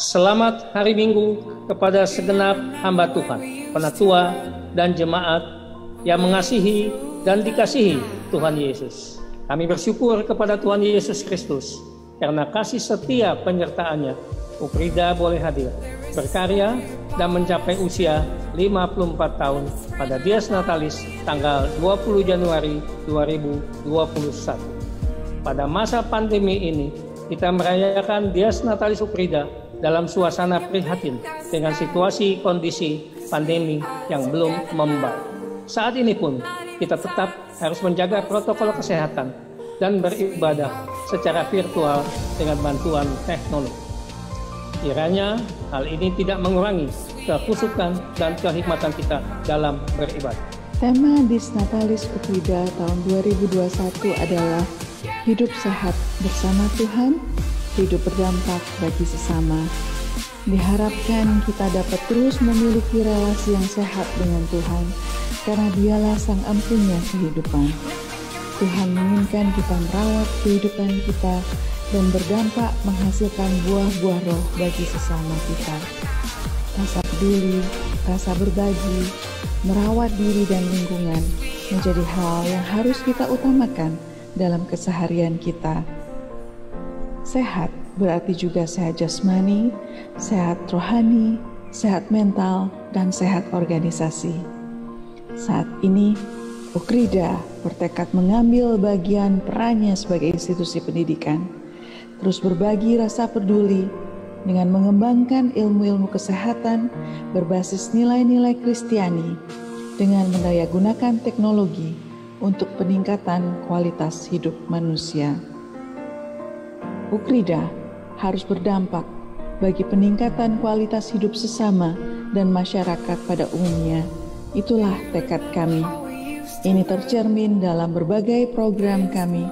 Selamat hari Minggu kepada segenap hamba Tuhan, penatua dan jemaat yang mengasihi dan dikasihi Tuhan Yesus. Kami bersyukur kepada Tuhan Yesus Kristus karena kasih setia penyertaannya. Ukrida boleh hadir, berkarya dan mencapai usia 54 tahun pada Dies Natalis tanggal 20 Januari 2021. Pada masa pandemi ini, kita merayakan Dies Natalis Ukrida dalam suasana prihatin dengan situasi kondisi pandemi yang belum membaik. Saat ini pun kita tetap harus menjaga protokol kesehatan dan beribadah secara virtual dengan bantuan teknologi. Kiranya hal ini tidak mengurangi kekhusyukan dan kehikmatan kita dalam beribadah. Tema Dies Natalis Ukrida tahun 2021 adalah hidup sehat bersama Tuhan, hidup berdampak bagi sesama. Diharapkan kita dapat terus memiliki relasi yang sehat dengan Tuhan, karena Dialah Sang Empunya kehidupan. Tuhan menginginkan kita merawat kehidupan kita dan berdampak menghasilkan buah-buah roh bagi sesama kita. Rasa peduli, rasa berbagi, merawat diri dan lingkungan menjadi hal yang harus kita utamakan dalam keseharian kita. Sehat berarti juga sehat jasmani, sehat rohani, sehat mental, dan sehat organisasi. Saat ini, Ukrida bertekad mengambil bagian perannya sebagai institusi pendidikan, terus berbagi rasa peduli dengan mengembangkan ilmu-ilmu kesehatan berbasis nilai-nilai Kristiani dengan mendayagunakan teknologi untuk peningkatan kualitas hidup manusia. Ukrida harus berdampak bagi peningkatan kualitas hidup sesama dan masyarakat pada umumnya. Itulah tekad kami. Ini tercermin dalam berbagai program kami,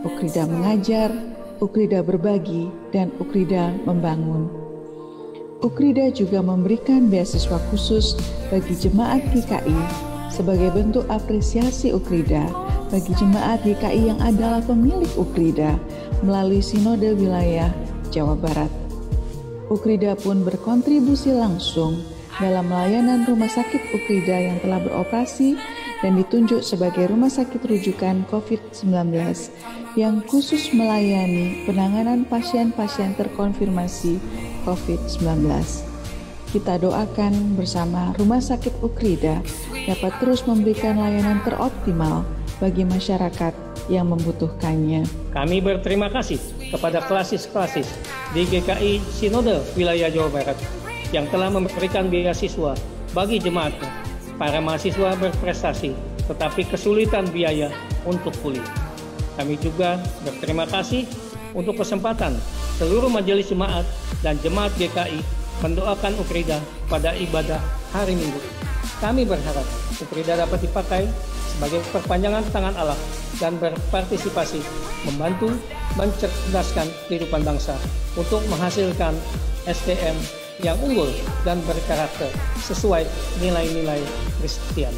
Ukrida Mengajar, Ukrida Berbagi, dan Ukrida Membangun. Ukrida juga memberikan beasiswa khusus bagi jemaat GKI sebagai bentuk apresiasi Ukrida bagi jemaat GKI yang adalah pemilik Ukrida melalui Sinode Wilayah Jawa Barat. Ukrida pun berkontribusi langsung dalam layanan rumah sakit Ukrida yang telah beroperasi dan ditunjuk sebagai rumah sakit rujukan COVID-19 yang khusus melayani penanganan pasien-pasien terkonfirmasi COVID-19. Kita doakan bersama Rumah Sakit Ukrida dapat terus memberikan layanan teroptimal bagi masyarakat yang membutuhkannya. Kami berterima kasih kepada klasis-klasis di GKI Sinode Wilayah Jawa Barat yang telah memberikan beasiswa bagi jemaatnya. Para mahasiswa berprestasi tetapi kesulitan biaya untuk kuliah. Kami juga berterima kasih untuk kesempatan seluruh majelis jemaat dan jemaat GKI mendoakan Ukrida pada ibadah hari Minggu. Kami berharap Ukrida dapat dipakai sebagai perpanjangan tangan Allah dan berpartisipasi membantu mencerdaskan kehidupan bangsa untuk menghasilkan SDM yang unggul dan berkarakter sesuai nilai-nilai Kristian.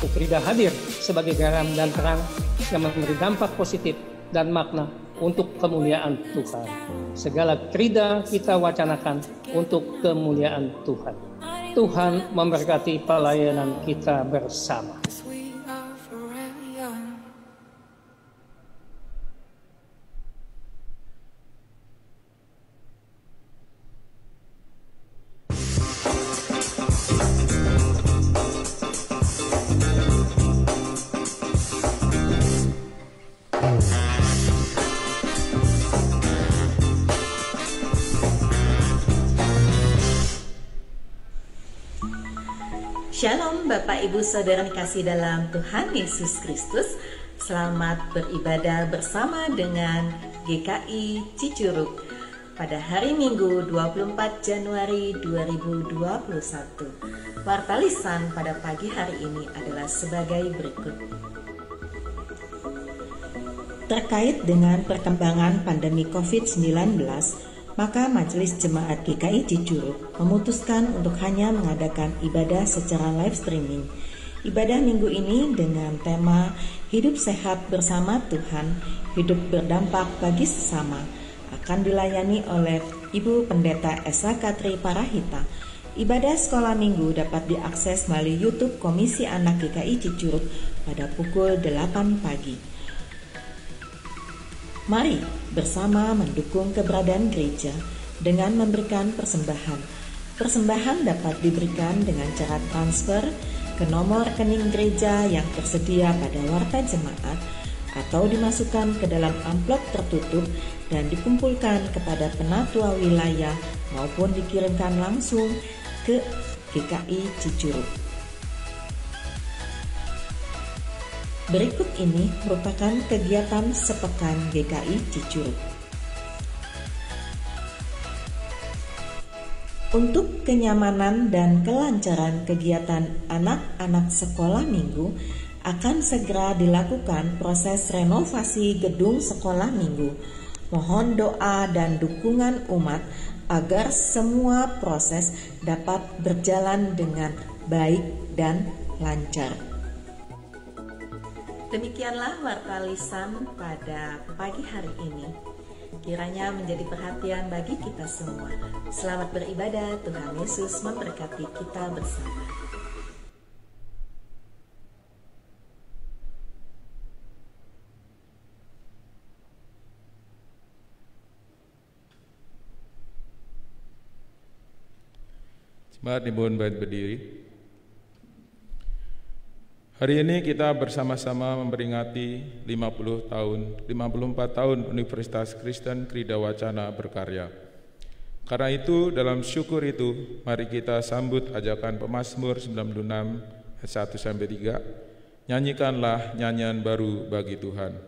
Ukrida hadir sebagai garam dan terang yang memberi dampak positif dan makna untuk kemuliaan Tuhan. Segala krida kita wacanakan untuk kemuliaan Tuhan. Tuhan memberkati pelayanan kita bersama. Shalom Bapak Ibu Saudara dikasih dalam Tuhan Yesus Kristus. Selamat beribadah bersama dengan GKI Cicurug pada hari Minggu 24 Januari 2021. Warta lisan pada pagi hari ini adalah sebagai berikut. Terkait dengan perkembangan pandemi COVID-19, maka Majelis Jemaat GKI Cicurug memutuskan untuk hanya mengadakan ibadah secara live streaming. Ibadah minggu ini dengan tema Hidup Sehat Bersama Tuhan, Hidup Berdampak Bagi Sesama, akan dilayani oleh Ibu Pendeta Esa Katri Parahita. Ibadah sekolah minggu dapat diakses melalui YouTube Komisi Anak GKI Cicurug pada pukul 8 pagi. Mari bersama mendukung keberadaan gereja dengan memberikan persembahan. Persembahan dapat diberikan dengan cara transfer ke nomor rekening gereja yang tersedia pada warta jemaat atau dimasukkan ke dalam amplop tertutup dan dikumpulkan kepada penatua wilayah maupun dikirimkan langsung ke GKI Cicurug. Berikut ini merupakan kegiatan sepekan GKI Cicurug. Untuk kenyamanan dan kelancaran kegiatan anak-anak sekolah minggu, akan segera dilakukan proses renovasi gedung sekolah minggu. Mohon doa dan dukungan umat agar semua proses dapat berjalan dengan baik dan lancar. Demikianlah warta lisan pada pagi hari ini. Kiranya menjadi perhatian bagi kita semua. Selamat beribadah, Tuhan Yesus memberkati kita bersama. Jemaat dimohon berdiri. Hari ini kita bersama-sama memperingati 54 tahun Universitas Kristen Krida Wacana berkarya. Karena itu, dalam syukur itu, mari kita sambut ajakan pemazmur 96 ayat 1-3. Nyanyikanlah nyanyian baru bagi Tuhan.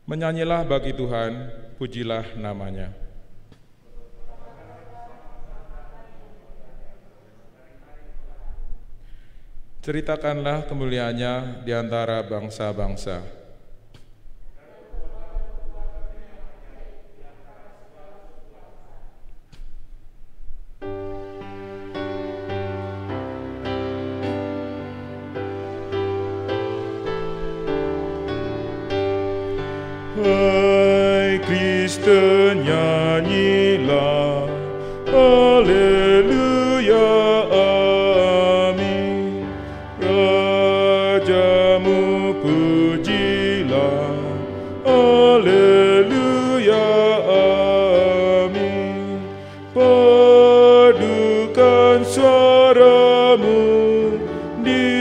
Menyanyilah bagi Tuhan, pujilah namanya. Ceritakanlah kemuliaannya di antara bangsa-bangsa. Hai Kristen, nyanyilah, haleluya, amin. Rajamu pujilah, haleluya, amin. Padukan suaramu di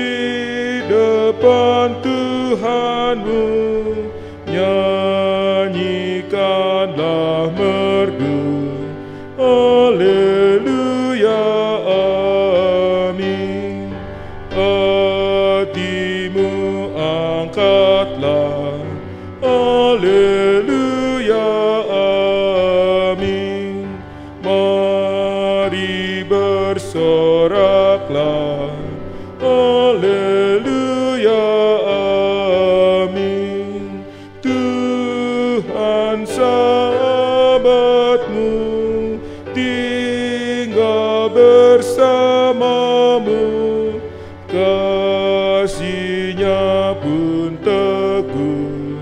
depan Tuhanmu, nyanyikanlah merdu, haleluya, amin. Hatimu angkatlah, haleluya, amin. Mari bersoraklah, haleluya, amin. Tuhan sahabatmu tinggal bersamamu, kasih-Nya pun teguh,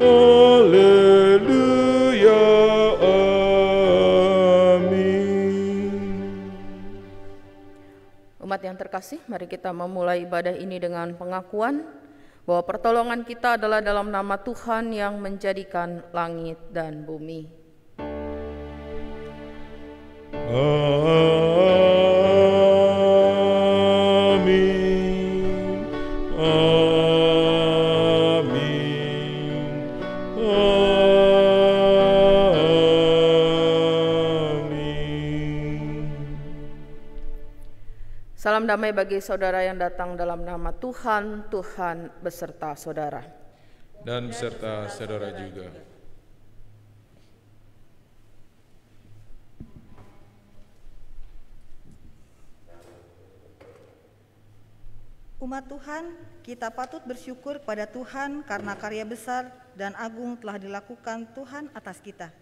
haleluya, amin. Umat yang terkasih, mari kita memulai ibadah ini dengan pengakuan bahwa pertolongan kita adalah dalam nama Tuhan yang menjadikan langit dan bumi. Amin, amin, amin. Salam damai bagi saudara yang datang dalam nama Tuhan, Tuhan beserta saudara. Dan beserta saudara juga. Umat Tuhan, kita patut bersyukur pada Tuhan karena karya besar dan agung telah dilakukan Tuhan atas kita.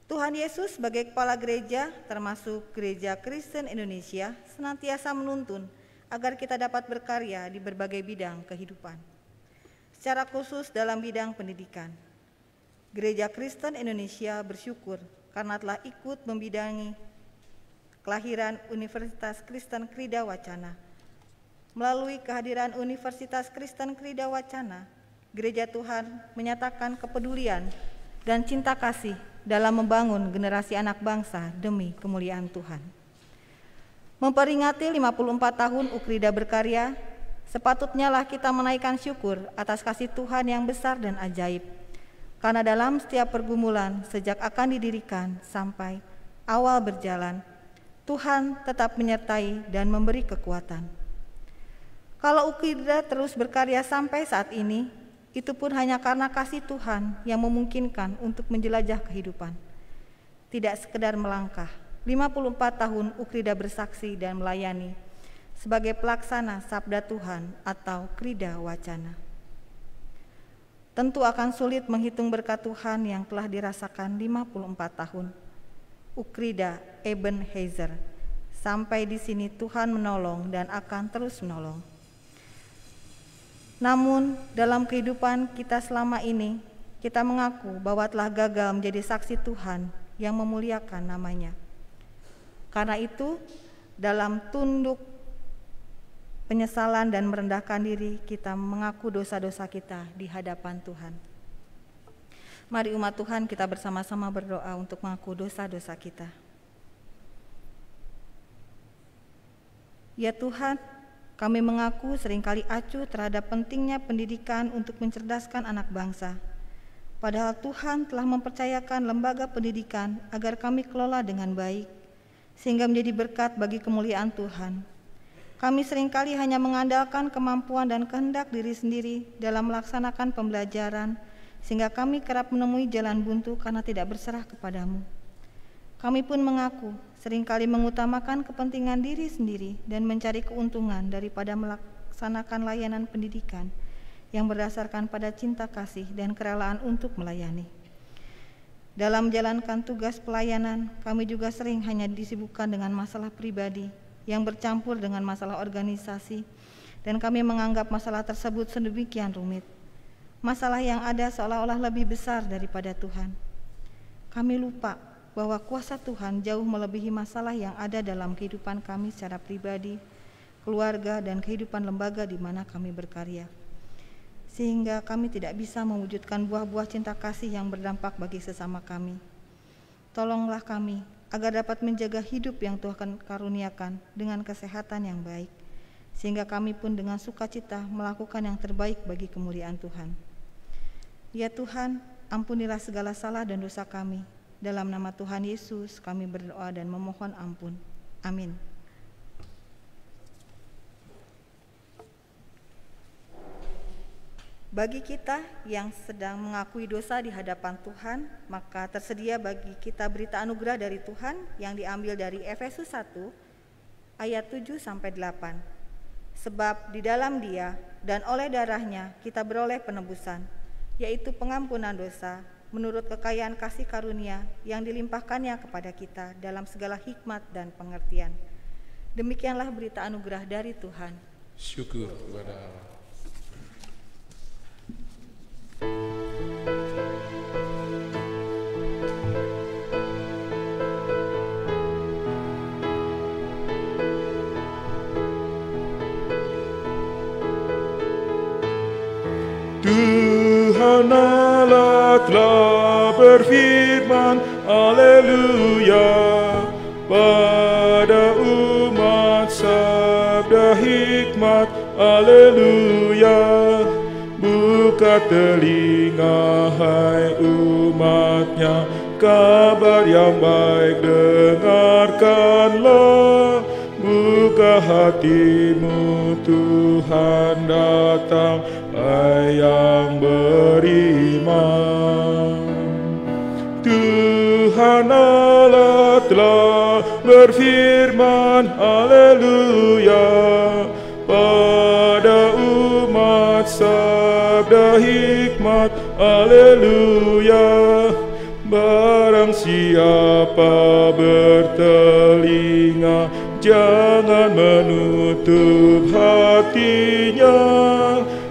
Tuhan Yesus sebagai kepala gereja, termasuk Gereja Kristen Indonesia, senantiasa menuntun agar kita dapat berkarya di berbagai bidang kehidupan. secara khusus dalam bidang pendidikan. Gereja Kristen Indonesia bersyukur karena telah ikut membidangi kelahiran Universitas Kristen Krida Wacana. Melalui kehadiran Universitas Kristen Krida Wacana, Gereja Tuhan menyatakan kepedulian dan cinta kasih dalam membangun generasi anak bangsa demi kemuliaan Tuhan. Memperingati 54 tahun Ukrida berkarya, sepatutnya lah kita menaikkan syukur atas kasih Tuhan yang besar dan ajaib. Karena dalam setiap pergumulan sejak akan didirikan sampai awal berjalan, Tuhan tetap menyertai dan memberi kekuatan. Kalau Ukrida terus berkarya sampai saat ini, itu pun hanya karena kasih Tuhan yang memungkinkan untuk menjelajah kehidupan. Tidak sekedar melangkah, 54 tahun Ukrida bersaksi dan melayani sebagai pelaksana Sabda Tuhan atau Krida Wacana. Tentu akan sulit menghitung berkat Tuhan yang telah dirasakan 54 tahun. Ukrida Ebenezer, sampai di sini Tuhan menolong dan akan terus menolong. Namun dalam kehidupan kita selama ini, kita mengaku bahwa telah gagal menjadi saksi Tuhan yang memuliakan namanya. Karena itu, dalam tunduk penyesalan dan merendahkan diri, kita mengaku dosa-dosa kita di hadapan Tuhan. Mari umat Tuhan kita bersama-sama berdoa untuk mengaku dosa-dosa kita. Ya Tuhan, kami mengaku seringkali acuh terhadap pentingnya pendidikan untuk mencerdaskan anak bangsa. Padahal Tuhan telah mempercayakan lembaga pendidikan agar kami kelola dengan baik, sehingga menjadi berkat bagi kemuliaan Tuhan. Kami seringkali hanya mengandalkan kemampuan dan kehendak diri sendiri dalam melaksanakan pembelajaran, sehingga kami kerap menemui jalan buntu karena tidak berserah kepadamu. Kami pun mengaku seringkali mengutamakan kepentingan diri sendiri dan mencari keuntungan daripada melaksanakan layanan pendidikan yang berdasarkan pada cinta kasih dan kerelaan untuk melayani. Dalam menjalankan tugas pelayanan, kami juga sering hanya disibukkan dengan masalah pribadi yang bercampur dengan masalah organisasi, dan kami menganggap masalah tersebut sedemikian rumit. Masalah yang ada seolah-olah lebih besar daripada Tuhan. Kami lupa bahwa kuasa Tuhan jauh melebihi masalah yang ada dalam kehidupan kami secara pribadi, keluarga, dan kehidupan lembaga di mana kami berkarya. Sehingga kami tidak bisa mewujudkan buah-buah cinta kasih yang berdampak bagi sesama kami. Tolonglah kami agar dapat menjaga hidup yang Tuhan karuniakan dengan kesehatan yang baik, sehingga kami pun dengan sukacita melakukan yang terbaik bagi kemuliaan Tuhan. Ya Tuhan, ampunilah segala salah dan dosa kami. Dalam nama Tuhan Yesus kami berdoa dan memohon ampun. Amin. Bagi kita yang sedang mengakui dosa di hadapan Tuhan, maka tersedia bagi kita berita anugerah dari Tuhan yang diambil dari Efesus 1 ayat 7-8. Sebab di dalam Dia dan oleh darahnya kita beroleh penebusan, yaitu pengampunan dosa, menurut kekayaan kasih karunia yang dilimpahkannya kepada kita dalam segala hikmat dan pengertian. Demikianlah berita anugerah dari Tuhan. Syukur kepada Allah. Tuhan Allah telah berfirman, Haleluya, pada umat sabda hikmat, Haleluya. Buka telinga hai umatnya, kabar yang baik dengarkanlah. Buka hatimu, Tuhan datang, hai yang beriman. Tuhan Allah telah berfirman, Haleluya, pada umat sabda hikmat, Haleluya. Barang siapa bertelinga, jangan menutup hatinya.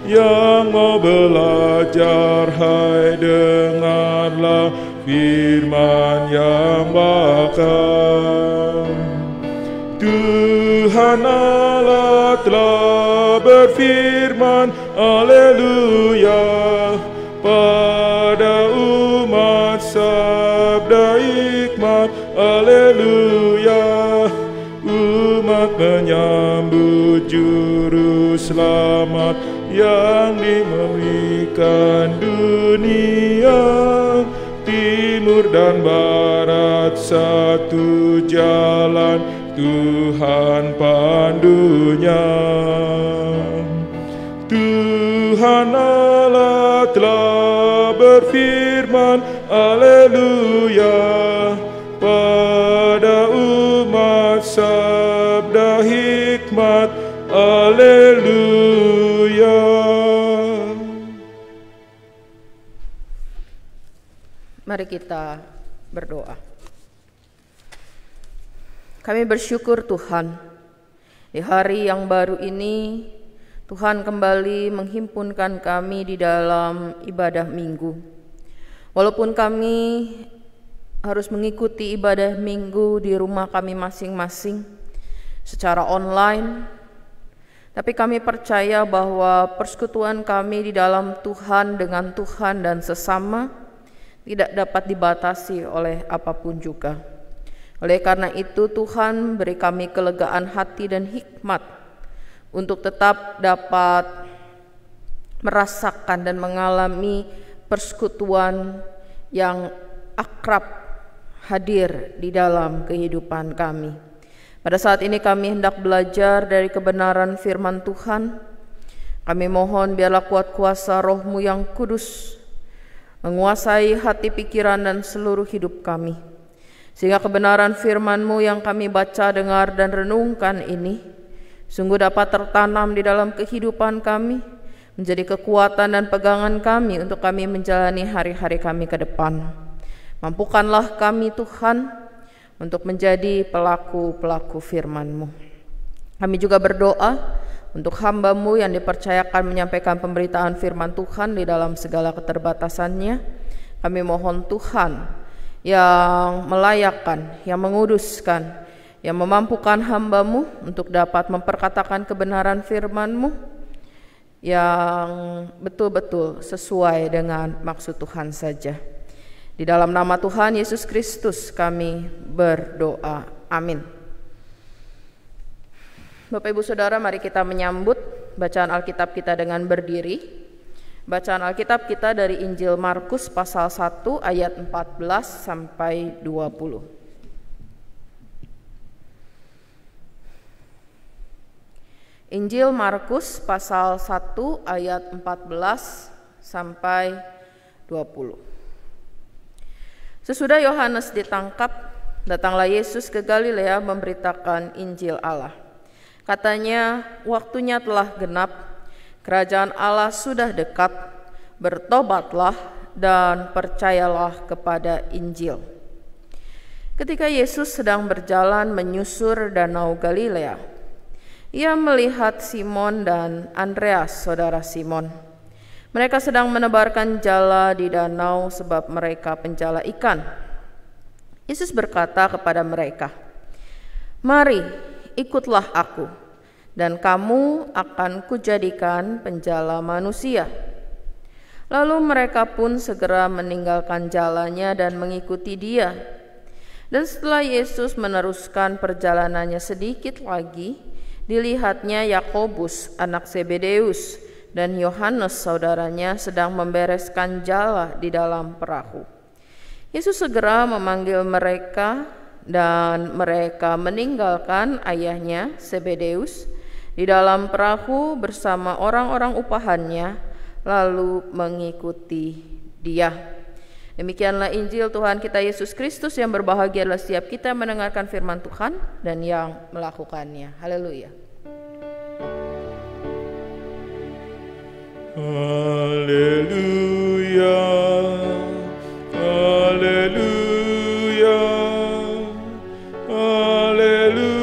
yang mau belajar, hai dengarlah firman yang bakal. Tuhan Allah telah berfirman, haleluya, pada umat sabda hikmat, haleluya, umat menyambut juru selamat yang diberikan dunia. Timur dan barat satu jalan, Tuhan pandunya. Tuhan Allah telah berfirman, haleluya, pada umat sabda hikmat, haleluya. Mari kita berdoa. Kami bersyukur Tuhan, di hari yang baru ini Tuhan kembali menghimpunkan kami di dalam ibadah minggu. Walaupun kami harus mengikuti ibadah minggu di rumah kami masing-masing secara online, tapi kami percaya bahwa persekutuan kami di dalam Tuhan dengan Tuhan dan sesama tidak dapat dibatasi oleh apapun juga. Oleh karena itu Tuhan beri kami kelegaan hati dan hikmat untuk tetap dapat merasakan dan mengalami persekutuan yang akrab hadir di dalam kehidupan kami. Pada saat ini kami hendak belajar dari kebenaran firman Tuhan. Kami mohon biarlah kuat kuasa Roh-Mu yang kudus menguasai hati, pikiran, dan seluruh hidup kami, sehingga kebenaran firman-Mu yang kami baca, dengar, dan renungkan ini sungguh dapat tertanam di dalam kehidupan kami, menjadi kekuatan dan pegangan kami untuk kami menjalani hari-hari kami ke depan. Mampukanlah kami Tuhan untuk menjadi pelaku-pelaku firman-Mu. Kami juga berdoa untuk hamba-Mu yang dipercayakan menyampaikan pemberitaan firman Tuhan di dalam segala keterbatasannya. Kami mohon Tuhan yang melayakkan, yang menguduskan, yang memampukan hamba-Mu untuk dapat memperkatakan kebenaran firman-Mu yang betul-betul sesuai dengan maksud Tuhan saja. Di dalam nama Tuhan Yesus Kristus kami berdoa. Amin. Bapak Ibu Saudara, mari kita menyambut bacaan Alkitab kita dengan berdiri. Bacaan Alkitab kita dari Injil Markus pasal 1 ayat 14 sampai 20. Injil Markus pasal 1 ayat 14 sampai 20. Sesudah Yohanes ditangkap, datanglah Yesus ke Galilea memberitakan Injil Allah. Katanya, waktunya telah genap, kerajaan Allah sudah dekat, bertobatlah dan percayalah kepada Injil. Ketika Yesus sedang berjalan menyusur danau Galilea, ia melihat Simon dan Andreas, saudara Simon. Mereka sedang menebarkan jala di danau sebab mereka penjala ikan. Yesus berkata kepada mereka, "Mari, ikutlah aku, dan kamu akan kujadikan penjala manusia." Lalu mereka pun segera meninggalkan jalannya dan mengikuti Dia. Dan setelah Yesus meneruskan perjalanannya sedikit lagi, dilihatnya Yakobus anak Zebedeus dan Yohanes saudaranya sedang membereskan jala di dalam perahu. Yesus segera memanggil mereka dan mereka meninggalkan ayahnya Zebedeus di dalam perahu bersama orang-orang upahannya, lalu mengikuti Dia. Demikianlah Injil Tuhan kita Yesus Kristus, yang berbahagia adalah setiap kita yang mendengarkan firman Tuhan dan yang melakukannya. Haleluya. Haleluya, haleluya, haleluya.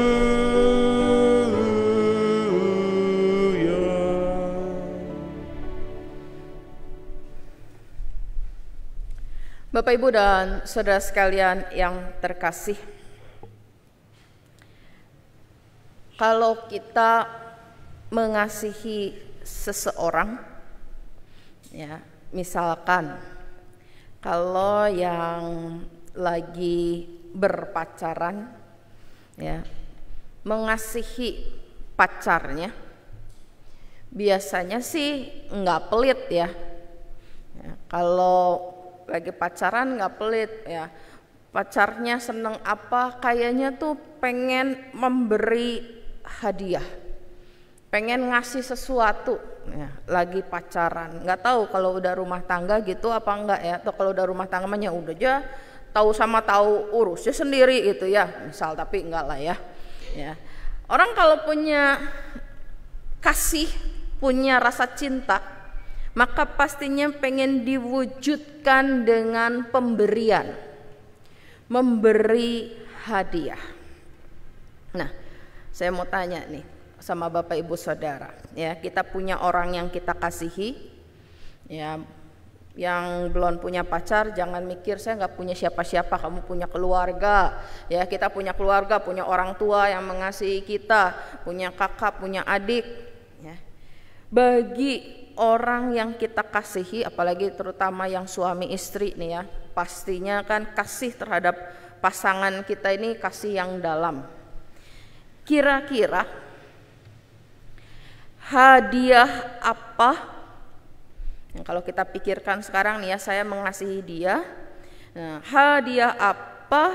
Bapak, Ibu, dan saudara sekalian yang terkasih, kalau kita mengasihi seseorang, ya, misalkan kalau yang lagi berpacaran, ya, mengasihi pacarnya, biasanya sih nggak pelit ya. Kalau lagi pacaran nggak pelit ya, pacarnya seneng apa, kayaknya tuh pengen memberi hadiah, pengen ngasih sesuatu ya, lagi pacaran. Nggak tahu kalau udah rumah tangga gitu apa enggak ya, atau kalau udah rumah tangga mah udah aja tahu sama tahu urusnya sendiri gitu ya, misal, tapi enggak lah ya. Orang kalau punya kasih, punya rasa cinta, maka pastinya pengen diwujudkan dengan pemberian, memberi hadiah. Nah, saya mau tanya nih sama Bapak Ibu Saudara, ya, kita punya orang yang kita kasihi, ya, yang belum punya pacar jangan mikir saya nggak punya siapa-siapa, kamu punya keluarga, ya, kita punya keluarga, punya orang tua yang mengasihi kita, punya kakak, punya adik, ya. Bagi orang yang kita kasihi, apalagi terutama yang suami istri nih ya, pastinya kan kasih terhadap pasangan kita ini kasih yang dalam. Kira-kira hadiah apa yang kalau kita pikirkan sekarang nih ya, saya mengasihi dia, nah, hadiah apa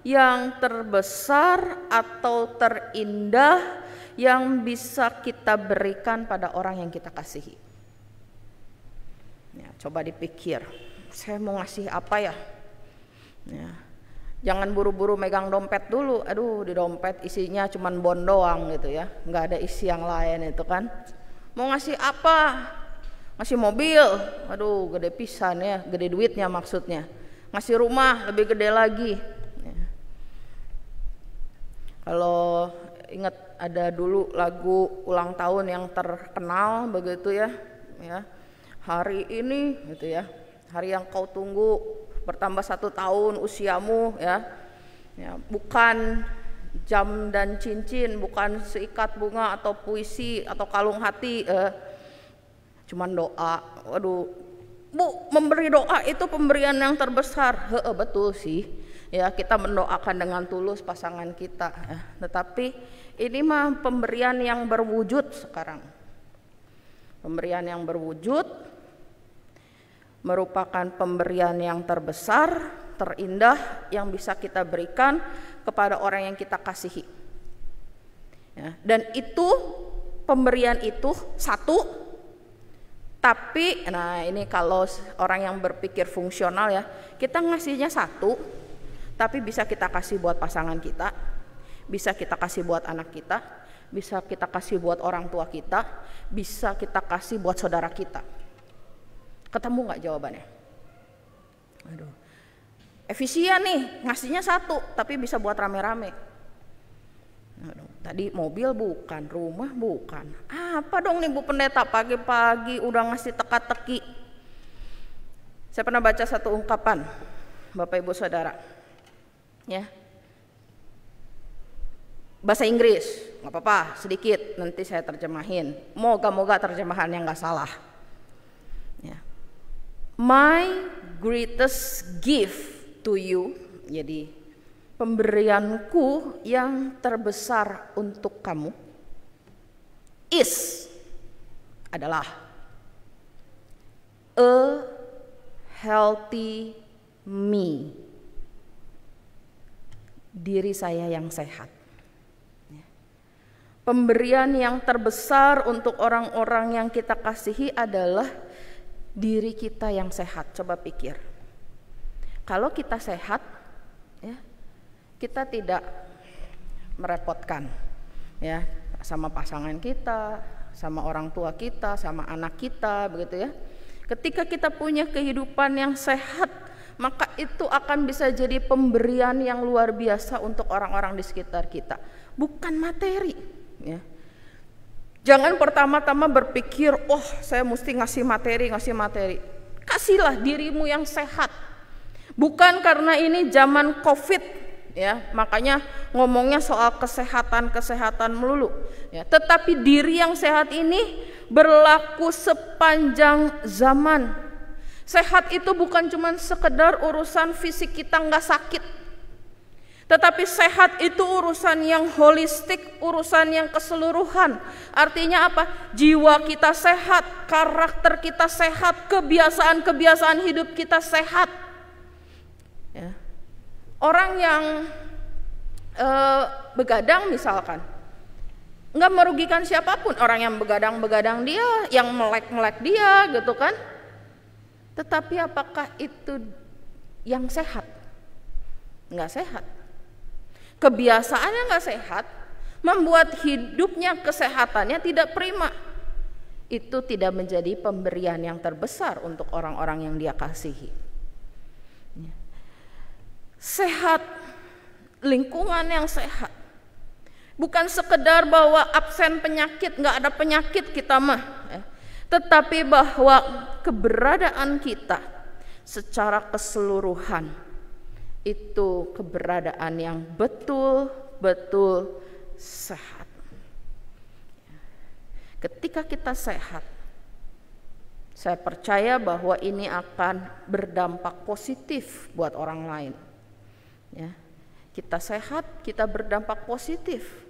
yang terbesar atau terindah yang bisa kita berikan pada orang yang kita kasihi? Ya, coba dipikir, saya mau ngasih apa ya? Ya, jangan buru-buru megang dompet dulu. Aduh, di dompet isinya cuman bon doang gitu ya, nggak ada isi yang lain itu kan. Mau ngasih apa? Ngasih mobil, aduh gede pisan ya, gede duitnya maksudnya. Ngasih rumah lebih gede lagi. Ya. Kalau ingat ada dulu lagu ulang tahun yang terkenal begitu ya, ya. Hari ini gitu ya, hari yang kau tunggu, bertambah 1 tahun usiamu ya, ya, bukan jam dan cincin, bukan seikat bunga atau puisi atau kalung hati, cuman doa. Waduh, Bu, memberi doa itu pemberian yang terbesar. Betul sih ya, kita mendoakan dengan tulus pasangan kita, tetapi ini mah pemberian yang berwujud sekarang. Pemberian yang berwujud merupakan pemberian yang terbesar, terindah yang bisa kita berikan kepada orang yang kita kasihi. Ya, dan itu pemberian itu satu, tapi nah ini kalau orang yang berpikir fungsional ya, kita ngasihnya satu, tapi bisa kita kasih buat pasangan kita, bisa kita kasih buat anak kita, bisa kita kasih buat orang tua kita, bisa kita kasih buat saudara kita. Ketemu nggak jawabannya? Aduh, efisien nih, ngasihnya satu, tapi bisa buat rame-rame. Aduh, tadi mobil bukan, rumah bukan. Apa dong nih Bu Pendeta, pagi-pagi udah ngasih teka-teki. Saya pernah baca satu ungkapan, Bapak Ibu Saudara, ya. Bahasa Inggris, nggak apa-apa, sedikit, nanti saya terjemahin. Moga-moga terjemahannya nggak salah. Ya. My greatest gift to you, jadi pemberianku yang terbesar untuk kamu adalah a healthy me, diri saya yang sehat. Pemberian yang terbesar untuk orang-orang yang kita kasihi adalah diri kita yang sehat. Coba pikir, kalau kita sehat, ya, kita tidak merepotkan, ya, sama pasangan kita, sama orang tua kita, sama anak kita, begitu ya. Ketika kita punya kehidupan yang sehat, maka itu akan bisa jadi pemberian yang luar biasa untuk orang-orang di sekitar kita, bukan materi, ya. Jangan pertama-tama berpikir, oh saya mesti ngasih materi. Kasihlah dirimu yang sehat. Bukan karena ini zaman COVID, ya, makanya ngomongnya soal kesehatan melulu, ya. Tetapi diri yang sehat ini berlaku sepanjang zaman. Sehat itu bukan cuma sekedar urusan fisik kita nggak sakit, tetapi sehat itu urusan yang holistik, urusan yang keseluruhan. Artinya apa? Jiwa kita sehat, karakter kita sehat, kebiasaan hidup kita sehat. Ya. Orang yang begadang misalkan, nggak merugikan siapapun. Orang yang begadang dia, yang melek dia, gitu kan. Tetapi apakah itu yang sehat? Nggak sehat. Kebiasaannya nggak sehat, membuat hidupnya, kesehatannya tidak prima. Itu tidak menjadi pemberian yang terbesar untuk orang-orang yang dia kasihi. Sehat, lingkungan yang sehat, bukan sekedar bahwa absen penyakit, nggak ada penyakit kita mah, ya. Tetapi bahwa keberadaan kita secara keseluruhan itu keberadaan yang betul-betul sehat. Ketika kita sehat, saya percaya bahwa ini akan berdampak positif buat orang lain. Ya, kita sehat, kita berdampak positif.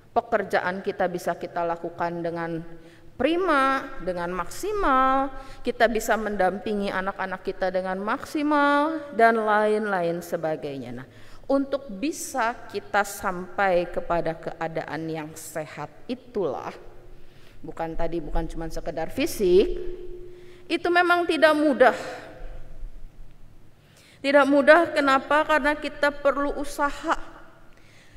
Pekerjaan kita bisa kita lakukan dengan prima, dengan maksimal. Kita bisa mendampingi anak-anak kita dengan maksimal dan lain-lain sebagainya. Nah, untuk bisa kita sampai kepada keadaan yang sehat itulah, bukan cuma sekedar fisik, itu memang tidak mudah. Tidak mudah, kenapa? Karena kita perlu usaha.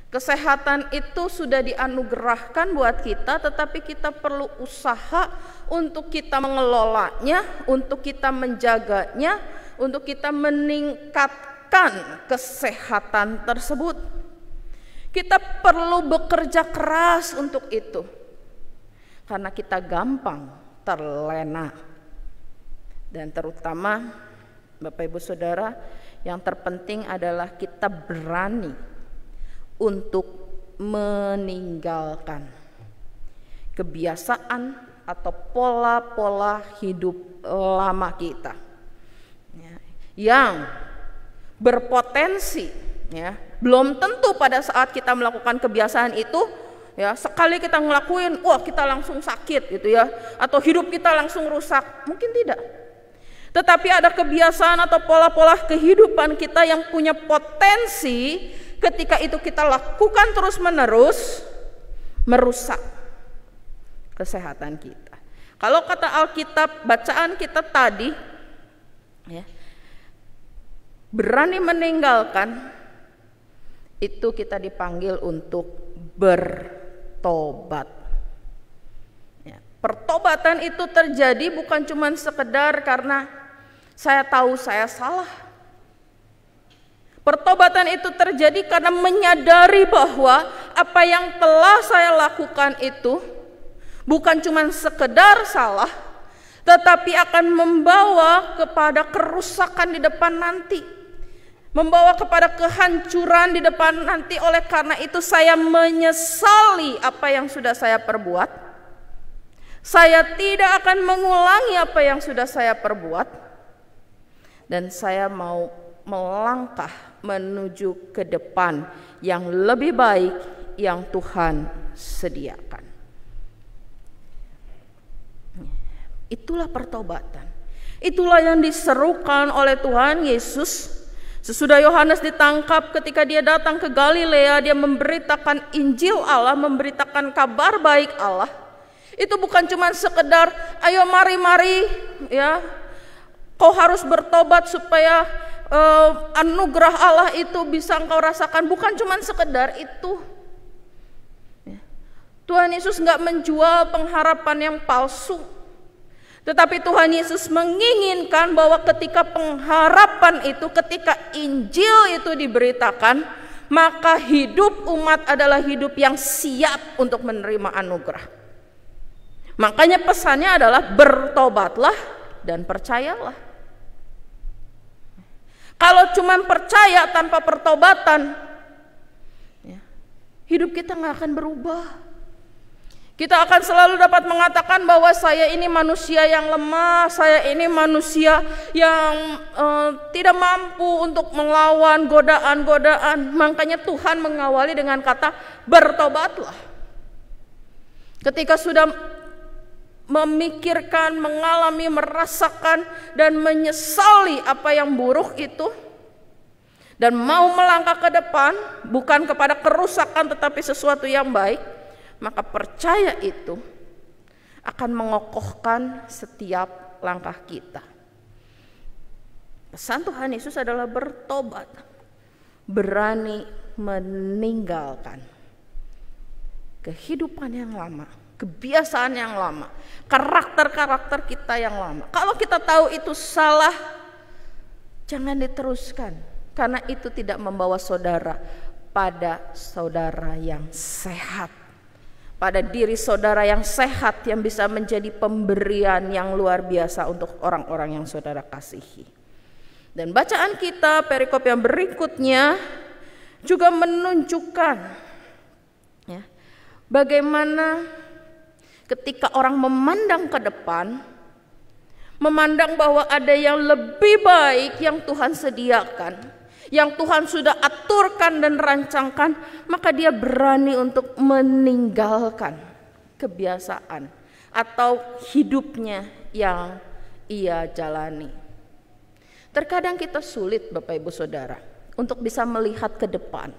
Kesehatan itu sudah dianugerahkan buat kita, tetapi kita perlu usaha untuk kita mengelolanya, untuk kita menjaganya, untuk kita meningkatkan kesehatan tersebut. Kita perlu bekerja keras untuk itu, karena kita gampang terlena. Dan terutama Bapak Ibu Saudara, yang terpenting adalah kita berani untuk meninggalkan kebiasaan atau pola-pola hidup lama kita, ya, yang berpotensi, ya, belum tentu pada saat kita melakukan kebiasaan itu, ya, sekali kita ngelakuin, wah kita langsung sakit gitu ya, atau hidup kita langsung rusak, mungkin tidak. Tetapi ada kebiasaan atau pola-pola kehidupan kita yang punya potensi ketika itu kita lakukan terus-menerus merusak kesehatan kita. Kalau kata Alkitab, bacaan kita tadi, ya, berani meninggalkan, itu kita dipanggil untuk bertobat. Ya, pertobatan itu terjadi bukan cuma sekedar karena saya tahu saya salah. Pertobatan itu terjadi karena menyadari bahwa apa yang telah saya lakukan itu bukan cuma sekedar salah, tetapi akan membawa kepada kerusakan di depan nanti, membawa kepada kehancuran di depan nanti. Oleh karena itu saya menyesali apa yang sudah saya perbuat. Saya tidak akan mengulangi apa yang sudah saya perbuat. Dan saya mau melangkah menuju ke depan yang lebih baik yang Tuhan sediakan. Itulah pertobatan. Itulah yang diserukan oleh Tuhan Yesus. Sesudah Yohanes ditangkap, ketika dia datang ke Galilea, dia memberitakan Injil Allah, memberitakan kabar baik Allah. Itu bukan cuma sekedar, ayo mari, ya, kau harus bertobat supaya anugerah Allah itu bisa engkau rasakan. Bukan cuma sekedar itu. Tuhan Yesus nggak menjual pengharapan yang palsu, tetapi Tuhan Yesus menginginkan bahwa ketika pengharapan itu, ketika Injil itu diberitakan, maka hidup umat adalah hidup yang siap untuk menerima anugerah. Makanya pesannya adalah bertobatlah dan percayalah. Kalau cuma percaya tanpa pertobatan, ya, hidup kita nggak akan berubah. Kita akan selalu dapat mengatakan bahwa saya ini manusia yang lemah, saya ini manusia yang tidak mampu untuk melawan godaan-godaan. Makanya Tuhan mengawali dengan kata bertobatlah. Ketika sudah memikirkan, mengalami, merasakan, dan menyesali apa yang buruk itu, dan mau melangkah ke depan, bukan kepada kerusakan tetapi sesuatu yang baik, maka percaya itu akan mengokohkan setiap langkah kita. Pesan Tuhan Yesus adalah bertobat, berani meninggalkan kehidupan yang lama, kebiasaan yang lama, karakter-karakter kita yang lama. Kalau kita tahu itu salah, jangan diteruskan, karena itu tidak membawa saudara pada saudara yang sehat, pada diri saudara yang sehat, yang bisa menjadi pemberian yang luar biasa untuk orang-orang yang saudara kasihi. Dan bacaan kita, perikop yang berikutnya, juga menunjukkan ya, bagaimana ketika orang memandang ke depan, memandang bahwa ada yang lebih baik yang Tuhan sediakan, yang Tuhan sudah aturkan dan rancangkan, maka dia berani untuk meninggalkan kebiasaan atau hidupnya yang ia jalani. Terkadang kita sulit, Bapak Ibu Saudara, untuk bisa melihat ke depan,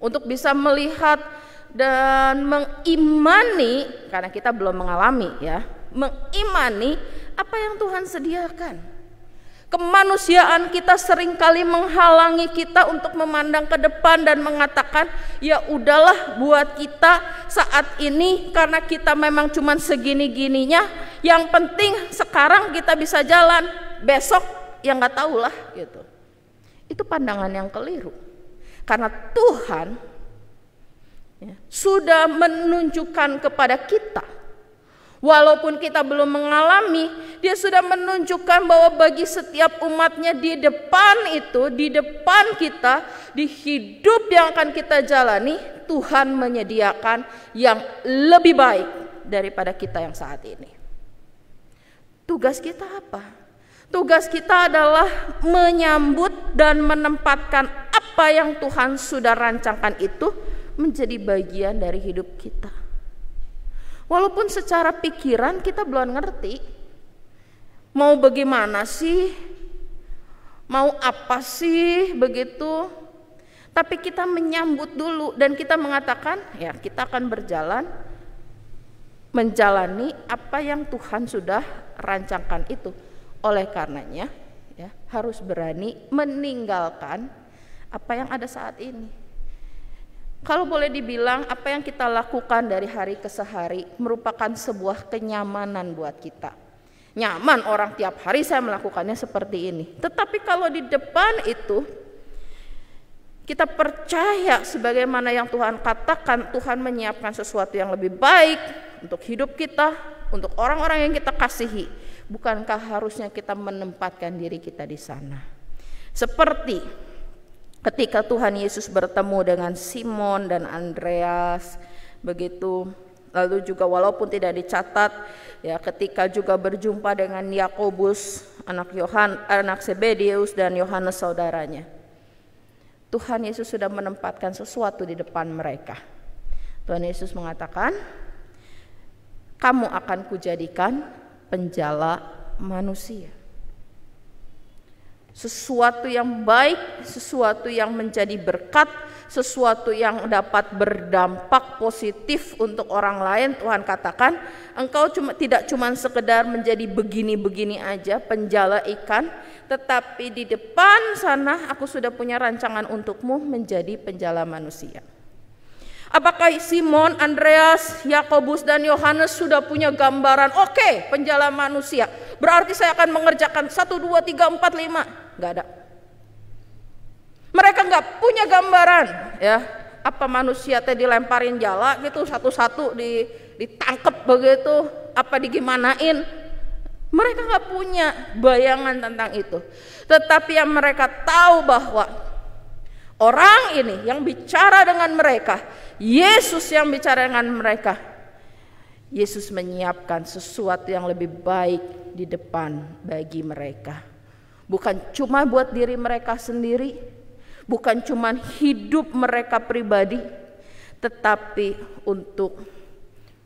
untuk bisa melihat dan mengimani, karena kita belum mengalami ya, mengimani apa yang Tuhan sediakan. Kemanusiaan kita seringkali menghalangi kita untuk memandang ke depan dan mengatakan, ya udahlah buat kita saat ini karena kita memang cuma segini-gininya, yang penting sekarang kita bisa jalan, besok ya nggak tahu lah gitu. Itu pandangan yang keliru. Karena Tuhan ya, sudah menunjukkan kepada kita, walaupun kita belum mengalami, dia sudah menunjukkan bahwa bagi setiap umatnya di depan itu, di depan kita, di hidup yang akan kita jalani, Tuhan menyediakan yang lebih baik daripada kita yang saat ini. Tugas kita apa? Tugas kita adalah menyambut dan menempatkan apa yang Tuhan sudah rancangkan itu menjadi bagian dari hidup kita. Walaupun secara pikiran kita belum ngerti mau bagaimana sih, mau apa sih begitu, tapi kita menyambut dulu dan kita mengatakan ya kita akan berjalan menjalani apa yang Tuhan sudah rancangkan itu. Oleh karenanya ya, harus berani meninggalkan apa yang ada saat ini. Kalau boleh dibilang, apa yang kita lakukan dari hari ke hari merupakan sebuah kenyamanan buat kita. Nyaman orang tiap hari saya melakukannya seperti ini. Tetapi kalau di depan itu kita percaya sebagaimana yang Tuhan katakan, Tuhan menyiapkan sesuatu yang lebih baik untuk hidup kita, untuk orang-orang yang kita kasihi. Bukankah harusnya kita menempatkan diri kita di sana? Seperti ketika Tuhan Yesus bertemu dengan Simon dan Andreas, begitu. Lalu juga walaupun tidak dicatat, ya ketika juga berjumpa dengan Yakobus, anak Zebedeus dan Yohanes saudaranya. Tuhan Yesus sudah menempatkan sesuatu di depan mereka. Tuhan Yesus mengatakan, kamu akan kujadikan penjala manusia. Sesuatu yang baik, sesuatu yang menjadi berkat, sesuatu yang dapat berdampak positif untuk orang lain. Tuhan katakan, engkau tidak cuma sekedar menjadi begini-begini aja, penjala ikan, tetapi di depan sana aku sudah punya rancangan untukmu menjadi penjala manusia. Apakah Simon, Andreas, Yakobus dan Yohanes sudah punya gambaran? Oke, penjala manusia. Berarti saya akan mengerjakan 1, 2, 3, 4, 5. Gak ada. Mereka gak punya gambaran, ya. Apa manusia teh dilemparin jala gitu satu-satu ditangkep begitu? Apa digimanain? Mereka nggak punya bayangan tentang itu. Tetapi yang mereka tahu bahwa orang ini yang bicara dengan mereka, Yesus yang bicara dengan mereka, Yesus menyiapkan sesuatu yang lebih baik di depan bagi mereka. Bukan cuma buat diri mereka sendiri, bukan cuma hidup mereka pribadi, tetapi untuk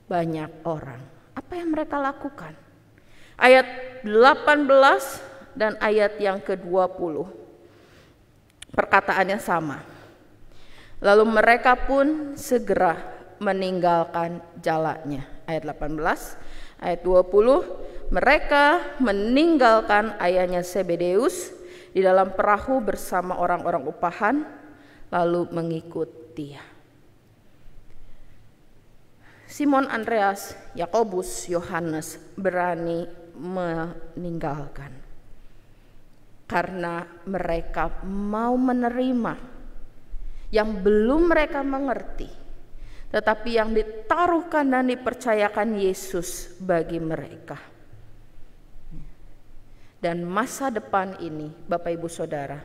banyak orang. Apa yang mereka lakukan? Ayat 18 dan ayat yang ke-20. Perkataannya sama. Lalu mereka pun segera meninggalkan jalannya. Ayat 18, ayat 20. Mereka meninggalkan ayahnya Zebedeus di dalam perahu bersama orang-orang upahan, lalu mengikut dia. Simon, Andreas, Yakobus, Yohanes berani meninggalkan karena mereka mau menerima yang belum mereka mengerti, tetapi yang ditaruhkan dan dipercayakan Yesus bagi mereka. Dan masa depan ini, Bapak Ibu Saudara,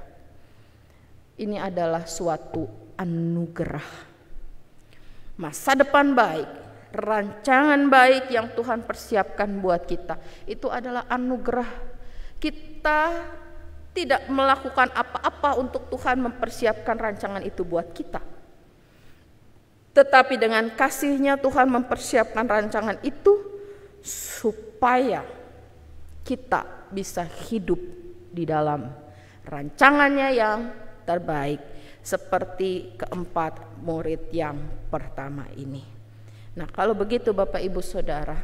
ini adalah suatu anugerah. Masa depan baik, rancangan baik yang Tuhan persiapkan buat kita, itu adalah anugerah. Kita tidak melakukan apa-apa untuk Tuhan mempersiapkan rancangan itu buat kita. Tetapi dengan kasih-Nya Tuhan mempersiapkan rancangan itu supaya kita bisa hidup di dalam rancangannya yang terbaik, seperti keempat murid yang pertama ini. Nah, kalau begitu Bapak Ibu Saudara,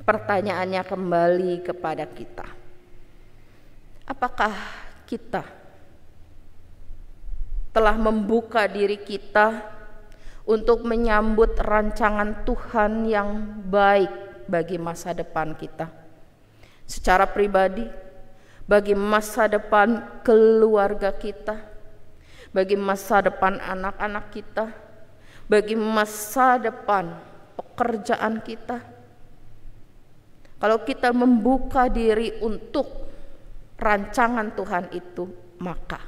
pertanyaannya kembali kepada kita. Apakah kita telah membuka diri kita untuk menyambut rancangan Tuhan yang baik bagi masa depan kita? Secara pribadi, bagi masa depan keluarga kita, bagi masa depan anak-anak kita, bagi masa depan pekerjaan kita. Kalau kita membuka diri untuk rancangan Tuhan itu, maka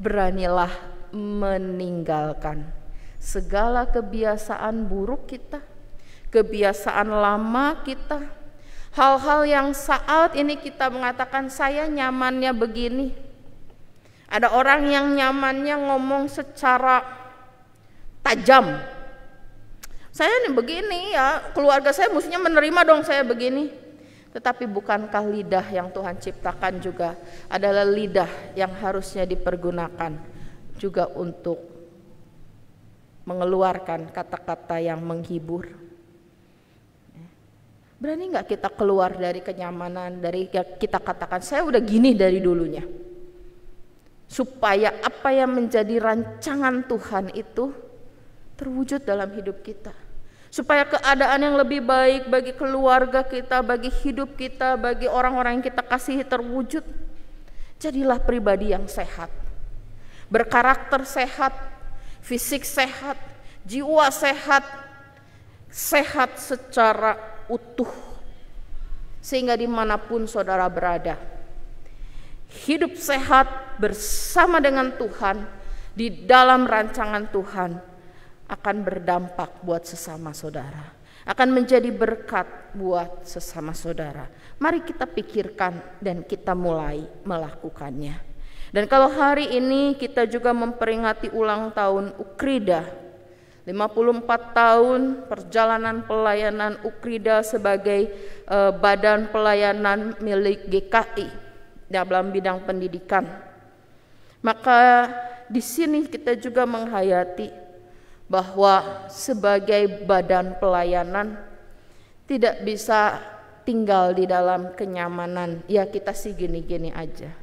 beranilah meninggalkan segala kebiasaan buruk kita, kebiasaan lama kita, hal-hal yang saat ini kita mengatakan saya nyamannya begini. Ada orang yang nyamannya ngomong secara tajam. Saya nih begini ya, keluarga saya mestinya menerima dong saya begini. Tetapi bukankah lidah yang Tuhan ciptakan juga adalah lidah yang harusnya dipergunakan juga untuk mengeluarkan kata-kata yang menghibur? Berani nggak kita keluar dari kenyamanan, dari kita katakan saya udah gini dari dulunya, supaya apa yang menjadi rancangan Tuhan itu terwujud dalam hidup kita, supaya keadaan yang lebih baik bagi keluarga kita, bagi hidup kita, bagi orang-orang yang kita kasihi terwujud. Jadilah pribadi yang sehat, berkarakter sehat, fisik sehat, jiwa sehat, sehat secara utuh, sehingga dimanapun saudara berada, hidup sehat bersama dengan Tuhan di dalam rancangan Tuhan akan berdampak buat sesama saudara, akan menjadi berkat buat sesama saudara. Mari kita pikirkan dan kita mulai melakukannya. Dan kalau hari ini kita juga memperingati ulang tahun Ukrida, 54 tahun perjalanan pelayanan Ukrida sebagai badan pelayanan milik GKI dalam bidang pendidikan. Maka di sini kita juga menghayati bahwa sebagai badan pelayanan tidak bisa tinggal di dalam kenyamanan. Ya kita sih gini-gini aja.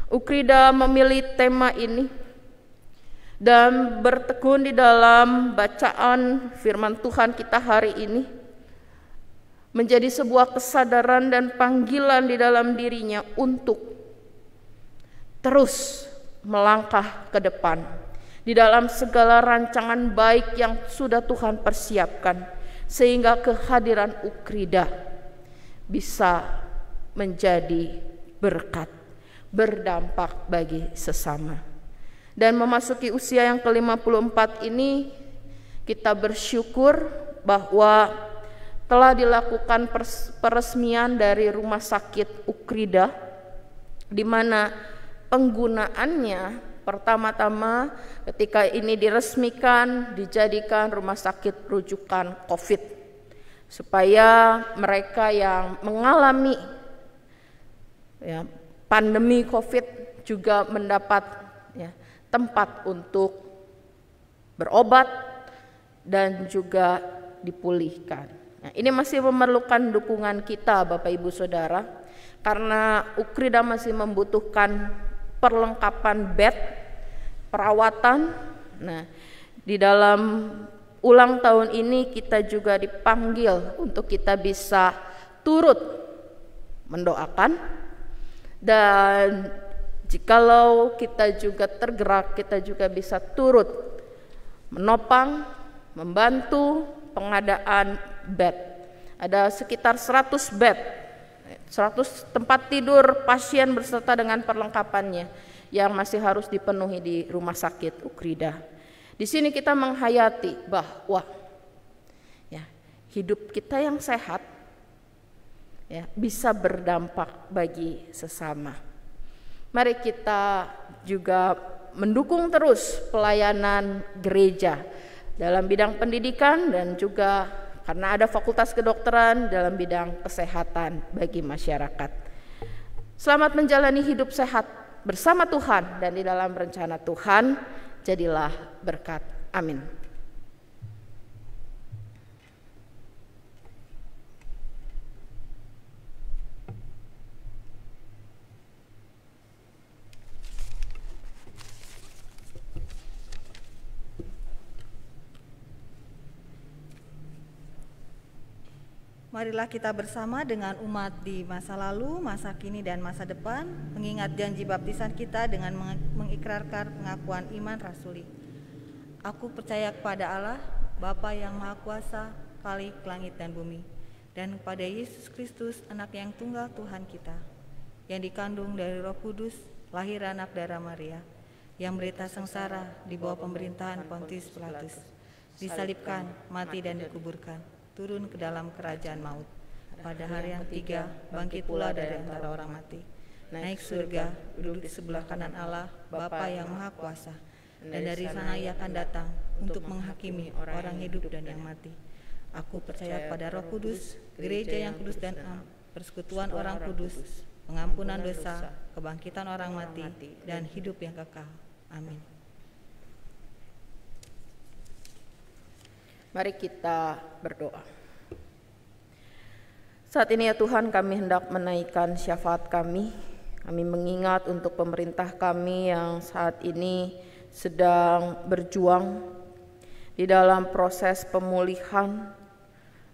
Ukrida memilih tema ini dan bertekun di dalam bacaan firman Tuhan kita hari ini menjadi sebuah kesadaran dan panggilan di dalam dirinya untuk terus melangkah ke depan di dalam segala rancangan baik yang sudah Tuhan persiapkan, sehingga kehadiran Ukrida bisa menjadi berkat, berdampak bagi sesama. Dan memasuki usia yang ke-54 ini, kita bersyukur bahwa telah dilakukan peresmian dari Rumah Sakit Ukrida, di mana penggunaannya pertama-tama ketika ini diresmikan dijadikan rumah sakit rujukan COVID, supaya mereka yang mengalami pandemi COVID juga mendapat tempat untuk berobat dan juga dipulihkan. Nah, ini masih memerlukan dukungan kita Bapak Ibu Saudara, karena Ukrida masih membutuhkan perlengkapan bed, perawatan. Nah, di dalam ulang tahun ini kita juga dipanggil untuk kita bisa turut mendoakan, dan jikalau kita juga tergerak, kita juga bisa turut menopang, membantu pengadaan bed. Ada sekitar 100 bed, 100 tempat tidur pasien berserta dengan perlengkapannya yang masih harus dipenuhi di Rumah Sakit Ukrida. Di sini kita menghayati bahwa hidup kita yang sehat bisa berdampak bagi sesama. Mari kita juga mendukung terus pelayanan gereja dalam bidang pendidikan, dan juga karena ada fakultas kedokteran dalam bidang kesehatan bagi masyarakat. Selamat menjalani hidup sehat bersama Tuhan dan di dalam rencana Tuhan, jadilah berkat. Amin. Marilah kita bersama dengan umat di masa lalu, masa kini, dan masa depan, mengingat janji baptisan kita dengan mengikrarkan pengakuan iman rasuli. Aku percaya kepada Allah, Bapa yang Maha Kuasa, Khalik langit dan bumi, dan kepada Yesus Kristus, anak yang tunggal Tuhan kita, yang dikandung dari Roh Kudus, lahir anak darah Maria, yang menderita sengsara di bawah pemerintahan Pontius Pilatus, disalibkan, mati dan dikuburkan, turun ke dalam kerajaan maut. Pada hari yang ketiga, bangkit pula dari antara orang mati, naik surga, duduk di sebelah kanan Allah, Bapa yang Maha Kuasa, dan dari sana Ia akan datang untuk menghakimi orang hidup dan yang mati. Aku percaya pada Roh Kudus, gereja yang kudus dan am, persekutuan orang kudus, pengampunan dosa, kebangkitan orang mati, dan hidup yang kekal. Amin. Mari kita berdoa. Saat ini ya Tuhan, kami hendak menaikkan syafaat kami. Kami mengingat untuk pemerintah kami yang saat ini sedang berjuang di dalam proses pemulihan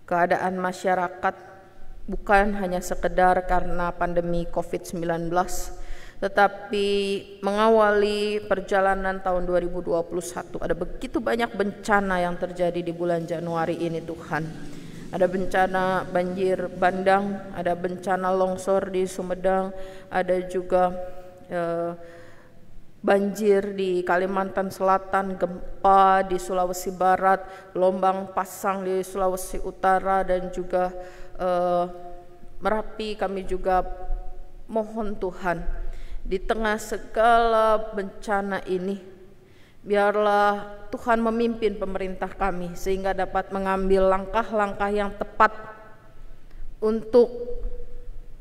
keadaan masyarakat, bukan hanya sekedar karena pandemi COVID-19, tetapi mengawali perjalanan tahun 2021 ada begitu banyak bencana yang terjadi di bulan Januari ini Tuhan. Ada bencana banjir bandang, ada bencana longsor di Sumedang, ada juga banjir di Kalimantan Selatan, gempa di Sulawesi Barat, gelombang pasang di Sulawesi Utara, dan juga Merapi. Kami juga mohon Tuhan, di tengah segala bencana ini, biarlah Tuhan memimpin pemerintah kami sehingga dapat mengambil langkah-langkah yang tepat untuk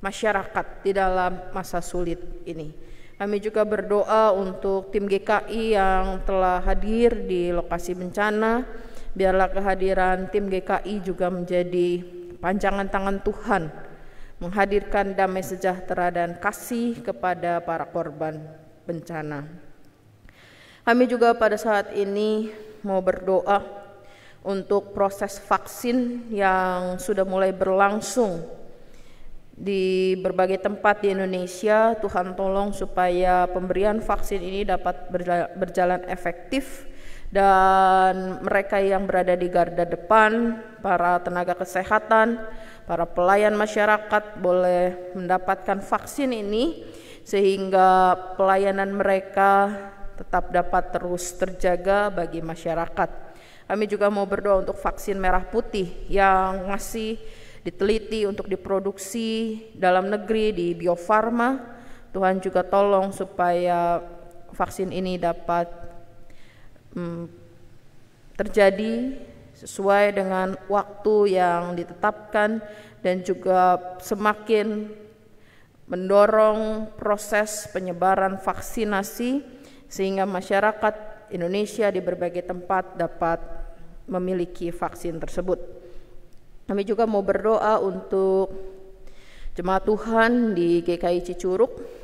masyarakat di dalam masa sulit ini. Kami juga berdoa untuk tim GKI yang telah hadir di lokasi bencana. Biarlah kehadiran tim GKI juga menjadi panjangan tangan Tuhan, menghadirkan damai sejahtera dan kasih kepada para korban bencana. Kami juga pada saat ini mau berdoa untuk proses vaksin yang sudah mulai berlangsung di berbagai tempat di Indonesia. Tuhan tolong supaya pemberian vaksin ini dapat berjalan efektif, dan mereka yang berada di garda depan, para tenaga kesehatan, para pelayan masyarakat boleh mendapatkan vaksin ini, sehingga pelayanan mereka tetap dapat terus terjaga bagi masyarakat. Kami juga mau berdoa untuk vaksin merah putih yang masih diteliti untuk diproduksi dalam negeri di Bio Farma. Tuhan juga tolong supaya vaksin ini dapat terjadi sesuai dengan waktu yang ditetapkan, dan juga semakin mendorong proses penyebaran vaksinasi sehingga masyarakat Indonesia di berbagai tempat dapat memiliki vaksin tersebut. Kami juga mau berdoa untuk jemaat Tuhan di GKI Cicurug.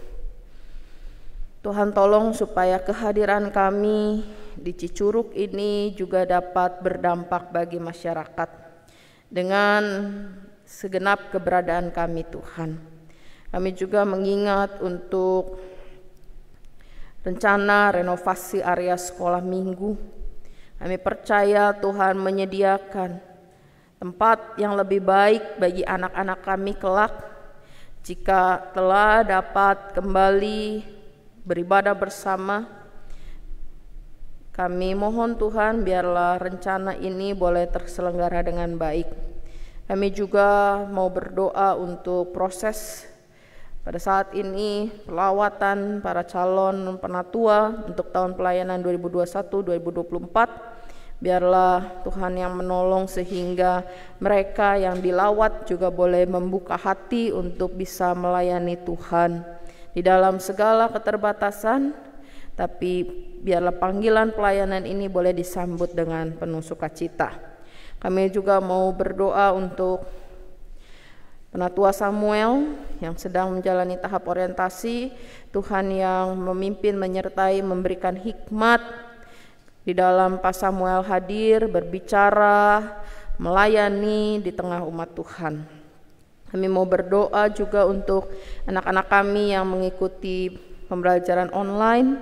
Tuhan tolong supaya kehadiran kami di Cicurug ini juga dapat berdampak bagi masyarakat dengan segenap keberadaan kami, Tuhan. Kami juga mengingat untuk rencana renovasi area sekolah minggu. Kami percaya Tuhan menyediakan tempat yang lebih baik bagi anak-anak kami kelak jika telah dapat kembali beribadah bersama. Kami mohon Tuhan biarlah rencana ini boleh terselenggara dengan baik. Kami juga mau berdoa untuk proses pada saat ini pelawatan para calon penatua untuk tahun pelayanan 2021-2024. Biarlah Tuhan yang menolong sehingga mereka yang dilawat juga boleh membuka hati untuk bisa melayani Tuhan di dalam segala keterbatasan, tapi biarlah panggilan pelayanan ini boleh disambut dengan penuh sukacita. Kami juga mau berdoa untuk Penatua Samuel yang sedang menjalani tahap orientasi. Tuhan yang memimpin, menyertai, memberikan hikmat di dalam Pak Samuel hadir, berbicara, melayani di tengah umat Tuhan. Kami mau berdoa juga untuk anak-anak kami yang mengikuti pembelajaran online,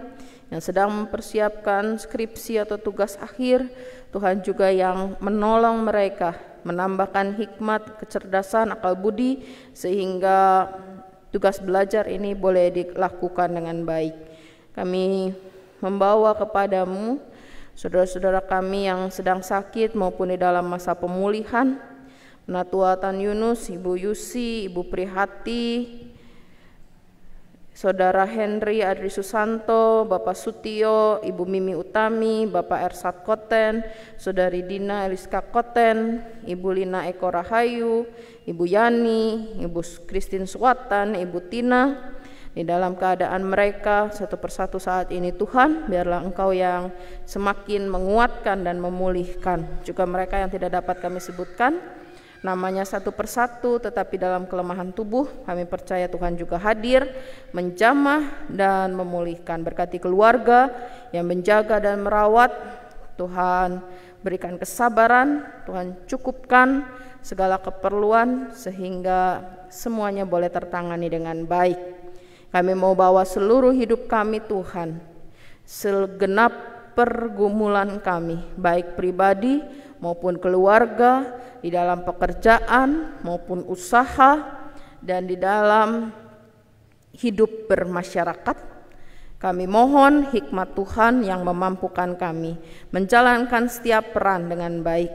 yang sedang mempersiapkan skripsi atau tugas akhir. Tuhan juga yang menolong mereka, menambahkan hikmat, kecerdasan, akal budi, sehingga tugas belajar ini boleh dilakukan dengan baik. Kami membawa kepadamu saudara-saudara kami yang sedang sakit maupun di dalam masa pemulihan, Penatua Tan Yunus, Ibu Yusi, Ibu Prihati, Saudara Henry Adri Susanto, Bapak Sutio, Ibu Mimi Utami, Bapak Ersat Koten, Saudari Dina Eliska Koten, Ibu Lina Eko Rahayu, Ibu Yani, Ibu Christine Suwatan, Ibu Tina, di dalam keadaan mereka satu persatu saat ini Tuhan, biarlah Engkau yang semakin menguatkan dan memulihkan. Juga mereka yang tidak dapat kami sebutkan namanya satu persatu, tetapi dalam kelemahan tubuh kami percaya Tuhan juga hadir, menjamah dan memulihkan. Berkati keluarga yang menjaga dan merawat, Tuhan berikan kesabaran, Tuhan cukupkan segala keperluan sehingga semuanya boleh tertangani dengan baik. Kami mau bawa seluruh hidup kami Tuhan, segenap pergumulan kami, baik pribadi maupun keluarga, di dalam pekerjaan maupun usaha, dan di dalam hidup bermasyarakat. Kami mohon hikmat Tuhan yang memampukan kami menjalankan setiap peran dengan baik,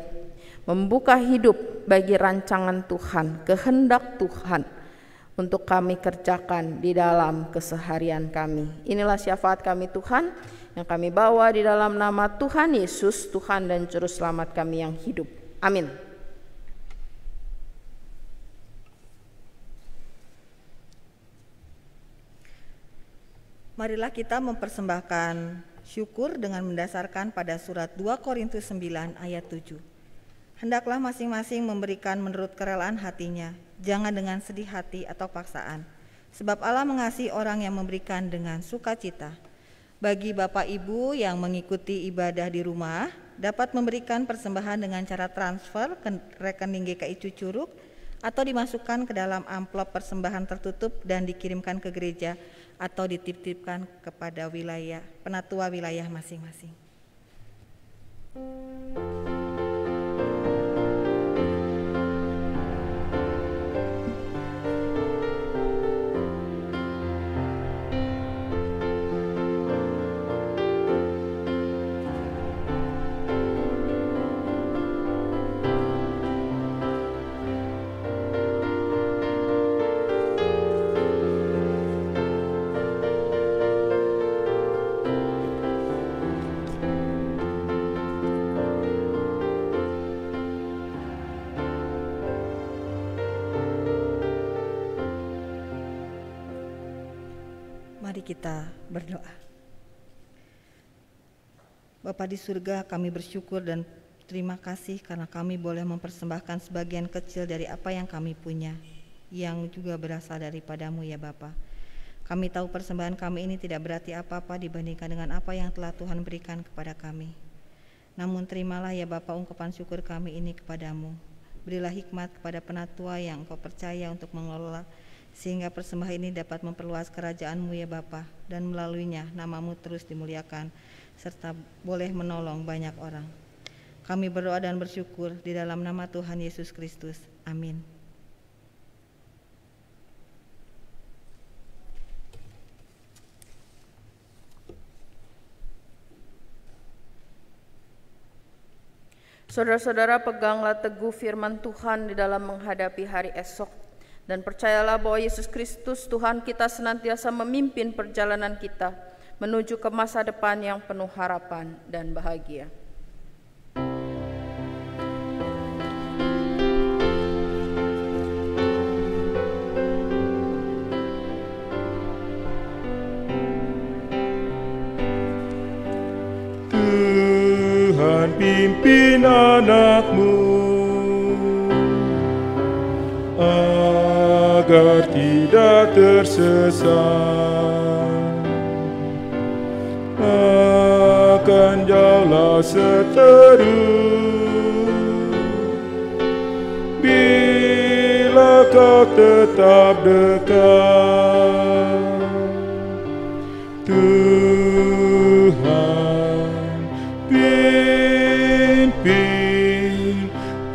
membuka hidup bagi rancangan Tuhan, kehendak Tuhan untuk kami kerjakan di dalam keseharian kami. Inilah syafaat kami Tuhan yang kami bawa di dalam nama Tuhan Yesus, Tuhan dan Juru Selamat kami yang hidup. Amin. Marilah kita mempersembahkan syukur dengan mendasarkan pada surat 2 Korintus 9 ayat 7. Hendaklah masing-masing memberikan menurut kerelaan hatinya, jangan dengan sedih hati atau paksaan. Sebab Allah mengasihi orang yang memberikan dengan sukacita. Bagi Bapak Ibu yang mengikuti ibadah di rumah, dapat memberikan persembahan dengan cara transfer ke rekening GKI Cicurug atau dimasukkan ke dalam amplop persembahan tertutup dan dikirimkan ke gereja atau dititipkan kepada wilayah penatua wilayah masing-masing. Mari kita berdoa. Bapa di surga, kami bersyukur dan terima kasih karena kami boleh mempersembahkan sebagian kecil dari apa yang kami punya, yang juga berasal daripadamu ya Bapa. Kami tahu persembahan kami ini tidak berarti apa-apa dibandingkan dengan apa yang telah Tuhan berikan kepada kami. Namun terimalah ya Bapa ungkapan syukur kami ini kepadamu. Berilah hikmat kepada penatua yang Engkau percaya untuk mengelola, sehingga persembahan ini dapat memperluas kerajaan-Mu ya Bapa, dan melaluinya nama-Mu terus dimuliakan, serta boleh menolong banyak orang. Kami berdoa dan bersyukur di dalam nama Tuhan Yesus Kristus. Amin. Saudara-saudara, peganglah teguh firman Tuhan di dalam menghadapi hari esok, dan percayalah bahwa Yesus Kristus Tuhan kita senantiasa memimpin perjalanan kita menuju ke masa depan yang penuh harapan dan bahagia. Tuhan pimpin anak-Mu agar tidak tersesat, akan jauhlah seteru bila Kau tetap dekat. Tuhan pimpin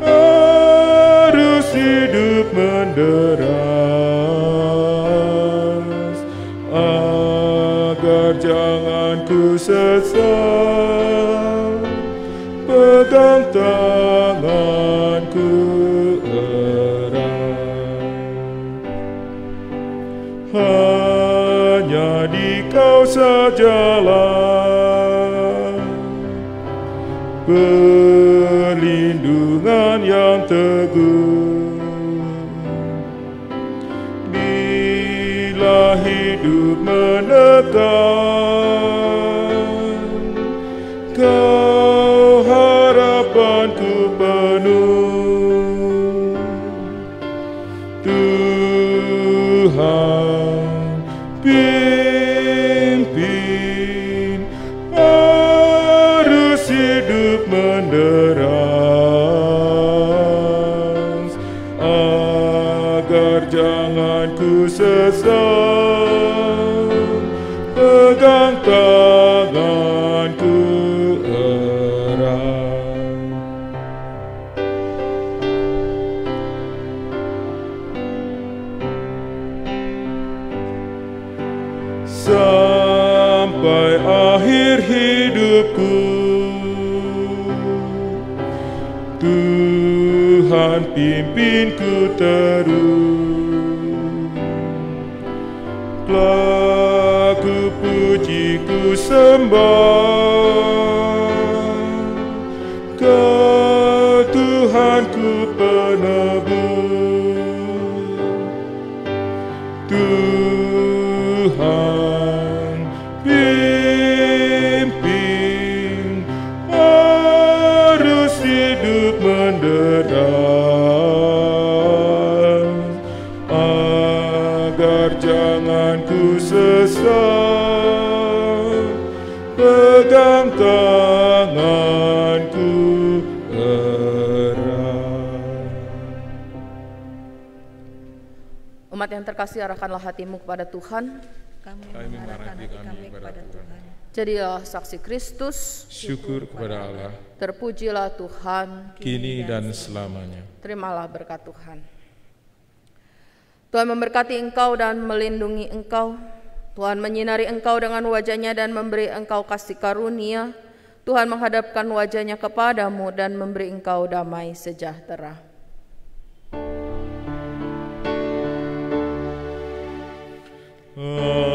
arus hidup menderas, agar jangan ku sesat. Pegang tanganku erat, hanya di Kau sajalah perlindungan yang teguh. Bila hidup menekan, Kau harapanku penuh. Tuhan pimpin arus hidup menderas, agar jangan ku sesat. Pegang tanganku erat. Sampai akhir hidupku, Tuhan pimpinku terus. Telah ku puji ku sembah, Kau Tuhanku penebus. Tuhan pimpin arus hidup menderas, agar jangan ku sesat. Pegang tanganku erat. Umat yang terkasih, arahkanlah hatimu kepada Tuhan. Kami mengarahkan hati kami kepada Tuhan. Jadilah saksi Kristus. Syukur kepada Allah, Terpujilah Tuhan. kini dan selamanya. Terimalah berkat Tuhan. Tuhan memberkati engkau dan melindungi engkau. Tuhan menyinari engkau dengan wajah-Nya dan memberi engkau kasih karunia. Tuhan menghadapkan wajah-Nya kepadamu dan memberi engkau damai sejahtera. Amin.